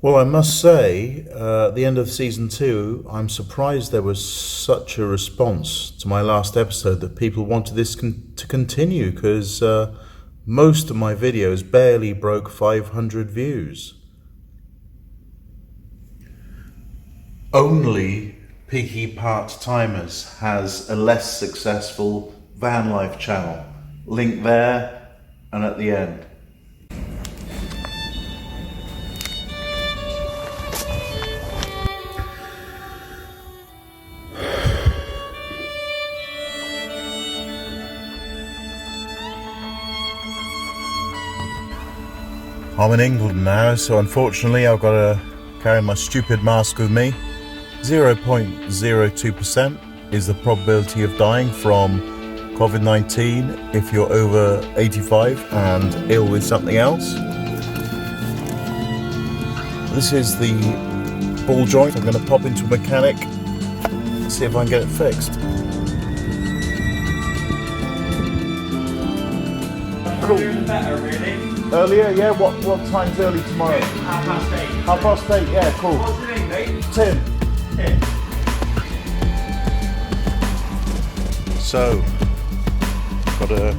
Well, I must say, at the end of season 2, I'm surprised there was such a response to my last episode that people wanted this to continue, because most of my videos barely broke 500 views. Only Peaky Part-Timers has a less successful VanLife channel. Link there and at the end. I'm in England now, so unfortunately I've got to carry my stupid mask with me. 0.02% is the probability of dying from COVID-19 if you're over 85 and ill with something else. This is the ball joint. I'm going to pop into a mechanic, see if I can get it fixed. Cool. Better, really. Earlier, yeah. What time's early tomorrow? 8:30. 8:30. Yeah, cool. What's your name, mate? Tim. Tim. So, got a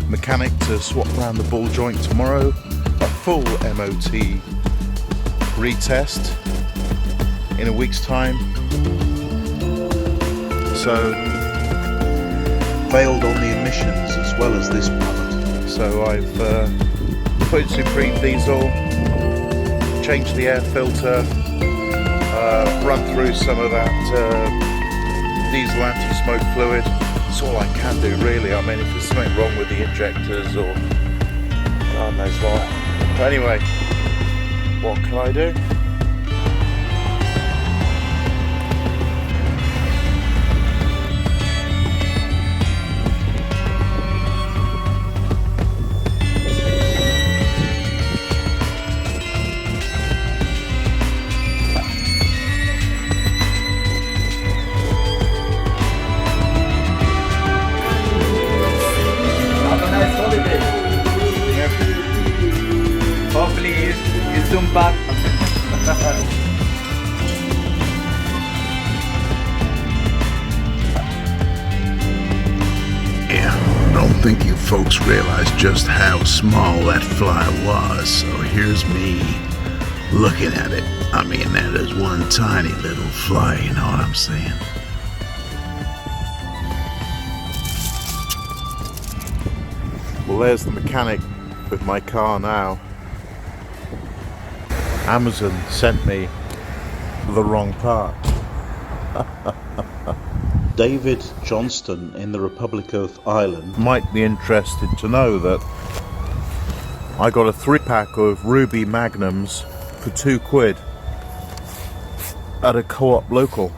mechanic to swap around the ball joint tomorrow. A full MOT retest in a week's time. So, failed on the emissions as well as this part. So I've put in Supreme diesel, changed the air filter, run through some of that diesel anti-smoke fluid. That's all I can do really. I mean, if there's something wrong with the injectors or God knows what. But anyway, what can I do? Hopefully he's soon back. Yeah, I don't think you folks realize just how small that fly was, so here's me looking at it. I mean, that is one tiny little fly, you know what I'm saying? Well, there's the mechanic with my car now. Amazon sent me the wrong part. David Johnston in the Republic of Ireland might be interested to know that I got a 3-pack of Ruby Magnums for £2 at a co-op local.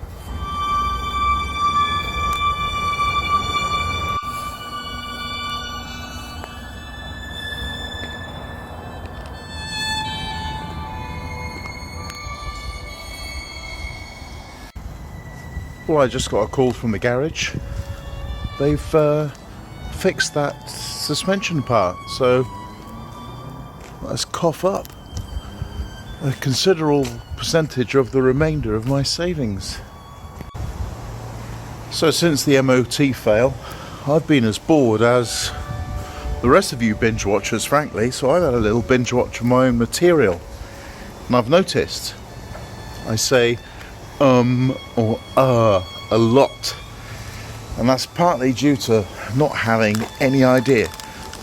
Well, I just got a call from the garage. They've fixed that suspension part, so let's cough up a considerable percentage of the remainder of my savings. So since the MOT fail, I've been as bored as the rest of you binge watchers, frankly, so I've had a little binge watch of my own material. And I've noticed I say or a lot, and that's partly due to not having any idea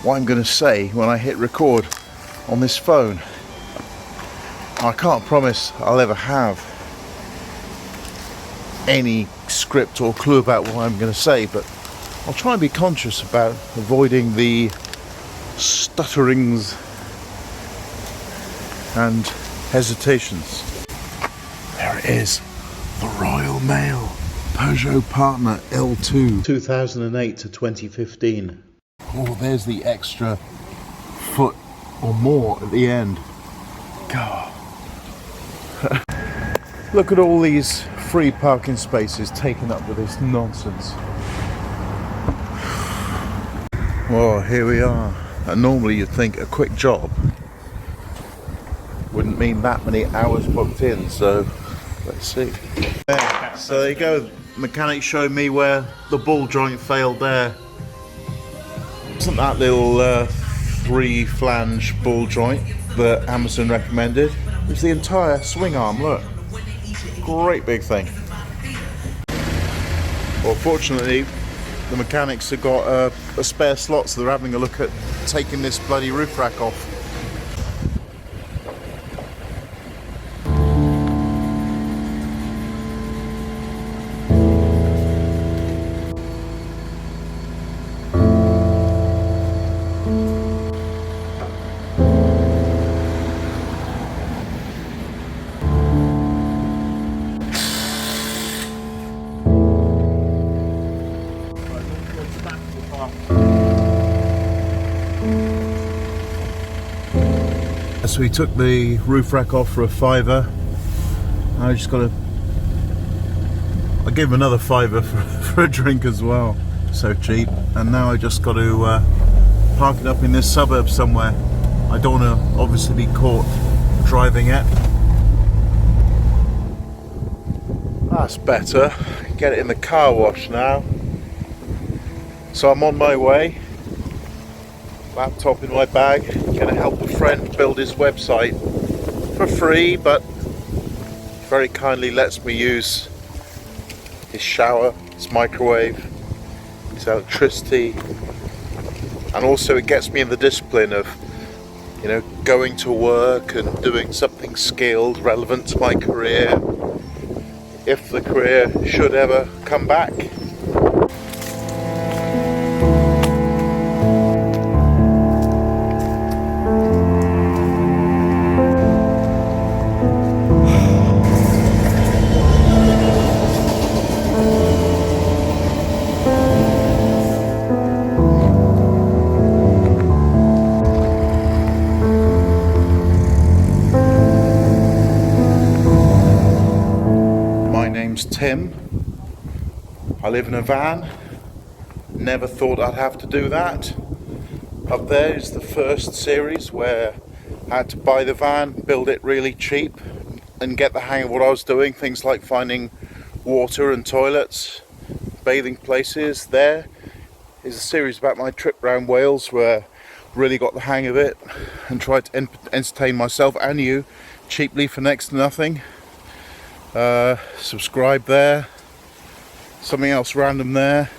what I'm going to say when I hit record on this phone. I can't promise I'll ever have any script or clue about what I'm going to say, but I'll try and be conscious about avoiding the stutterings and hesitations. There it is. The Royal Mail, Peugeot Partner L2, 2008 to 2015. Oh, there's the extra foot or more at the end. God. Look at all these free parking spaces taken up with this nonsense. Well, here we are. And normally you'd think a quick job wouldn't doesn't mean that many hours booked in, so let's see. Yeah, so there you go. Mechanic showed me where the ball joint failed there. Wasn't that little 3-flange ball joint that Amazon recommended? It was the entire swing arm, look. Great big thing. Well, fortunately, the mechanics have got a spare slot, so they're having a look at taking this bloody roof rack off. So we took the roof rack off for a £5. I just got I gave him another £5 for a drink as well. So cheap. And now I just got to park it up in this suburb somewhere. I don't want to obviously be caught driving it. That's better. Get it in the car wash now. So I'm on my way. Laptop in my bag, gonna help a friend build his website for free, but very kindly lets me use his shower, his microwave, his electricity, and also it gets me in the discipline of, you know, going to work and doing something skilled, relevant to my career, if the career should ever come back. Tim. I live in a van. Never thought I'd have to do that. Up there is the first series where I had to buy the van, build it really cheap, and get the hang of what I was doing. Things like finding water and toilets, bathing places. There is a series about my trip around Wales where I really got the hang of it and tried to entertain myself and you cheaply for next to nothing. Subscribe there. Something else random there.